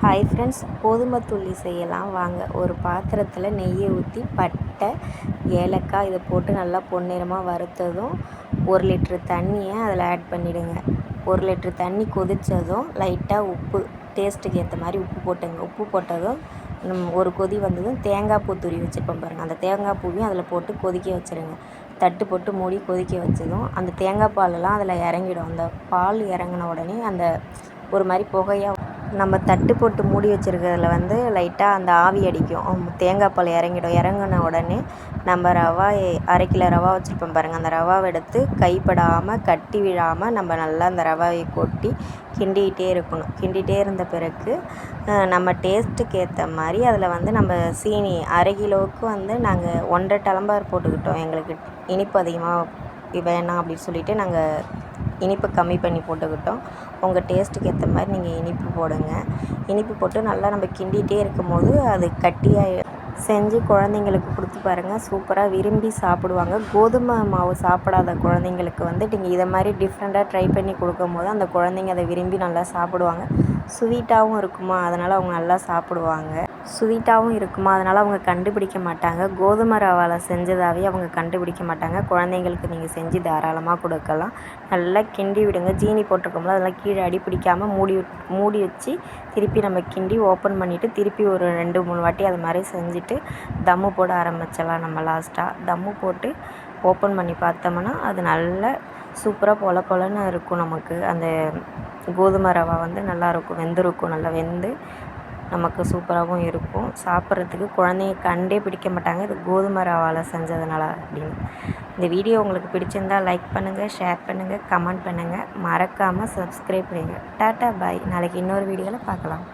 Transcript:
Hi friends, கோதுமை துள்ளி செய்யலாம் வாங்க. ஒரு பாத்திரத்தில் நெய்யை ஊற்றி பட்டை, ஏலக்காய் இதை போட்டு நல்லா பொன்னிறமாக வறுத்ததும் 1 லிட்ரு தண்ணியை அதில் ஆட் பண்ணிவிடுங்க. 1 லிட்ரு தண்ணி கொதித்ததும் லைட்டாக உப்பு, டேஸ்ட்டுக்கு ஏற்ற மாதிரி உப்பு போட்டுங்க. உப்பு போட்டதும் ஒரு கொதி வந்ததும் தேங்காய் பூ துருவி வச்சுருப்போம் பாருங்கள், அந்த தேங்காய் பூவையும் அதில் போட்டு கொதிக்க வச்சுருங்க. தட்டு போட்டு மூடி கொதிக்க வச்சதும் அந்த தேங்காய் பாலெல்லாம் அதில் இறங்கிடும். அந்த பால் இறங்கின உடனே அந்த ஒரு மாதிரி புகையாக நம்ம தட்டு போட்டு மூடி வச்சுருக்கிறதுல லைட்டாக அந்த ஆவி அடிக்கும். தேங்காய் பால் இறங்கின உடனே நம்ம ரவா 1/2 கிலோ ரவா வச்சுருப்போம் பாருங்கள், அந்த ரவாவை எடுத்து கைப்படாமல் கட்டி விழாமல் நம்ம நல்லா அந்த ரவாவை கொட்டி கிண்டிகிட்டே இருக்கணும். கிண்டிகிட்டே இருந்த பிறகு நம்ம டேஸ்ட்டுக்கு ஏற்ற மாதிரி அதில் நம்ம சீனி 1/2 கிலோவுக்கு நாங்கள் 1.5 டம்ளர் போட்டுக்கிட்டோம். எங்களுக்கு இனிப்பு அதிகமாக வேணாம் அப்படின்னு சொல்லிவிட்டு நாங்கள் இனிப்பு கம்மி பண்ணி போட்டுக்கிட்டோம். உங்கள் டேஸ்ட்டுக்கு ஏற்ற மாதிரி நீங்கள் இனிப்பு போடுங்க. இனிப்பு போட்டு நல்லா நம்ம கிண்டிகிட்டே இருக்கும்போது அது கட்டியாக செஞ்சு குழந்தைங்களுக்கு கொடுத்து பாருங்கள், சூப்பராக விரும்பி சாப்பிடுவாங்க. கோதுமை மாவு சாப்பிடாத குழந்தைங்களுக்கு நீங்கள் இதை மாதிரி டிஃப்ரெண்ட்டாக ட்ரை பண்ணி கொடுக்கும்போது அந்த குழந்தைங்க அதை விரும்பி நல்லா சாப்பிடுவாங்க. ஸ்வீட்டாகவும் இருக்குமா, அதனால் அவங்க நல்லா சாப்பிடுவாங்க. அதனால் அவங்க கண்டுபிடிக்க மாட்டாங்க. கோதுமை ரவாவில் செஞ்சதாகவே அவங்க கண்டுபிடிக்க மாட்டாங்க. குழந்தைங்களுக்கு நீங்கள் செஞ்சு தாராளமாக கொடுக்கலாம். நல்லா கிண்டி விடுங்க. ஜீனி போட்டிருக்கோம்ல, அதெல்லாம் கீழே அடி பிடிக்காமல் மூடி வச்சு திருப்பி நம்ம கிண்டி ஓப்பன் பண்ணிவிட்டு திருப்பி ஒரு 2-3 வாட்டி அது மாதிரி செஞ்சுட்டு தம்மு போட ஆரம்பிச்சிடலாம். நம்ம லாஸ்ட்டாக தம்மு போட்டு ஓப்பன் பண்ணி பார்த்தோம்னா அது நல்ல சூப்பராக பொல பொலன்னு இருக்கும். நமக்கு அந்த கோதுமை ரவா நல்லாயிருக்கும், வெந்திருக்கும். நல்லா வெந்து நமக்கு சூப்பராகவும் இருக்கும். சாப்பிட்றதுக்கு குழந்தைங்க கண்டே பிடிக்க மாட்டாங்க, இது கோதுமை ரவாவில் செஞ்சதுனால அப்படின்னு. இந்த வீடியோ உங்களுக்கு பிடிச்சிருந்தால் லைக் பண்ணுங்கள், ஷேர் பண்ணுங்கள், கமெண்ட் பண்ணுங்கள், மறக்காமல் சப்ஸ்கிரைப் பண்ணுங்கள். டாட்டா பாய். நாளைக்கு இன்னொரு வீடியோவில் பார்க்கலாம்.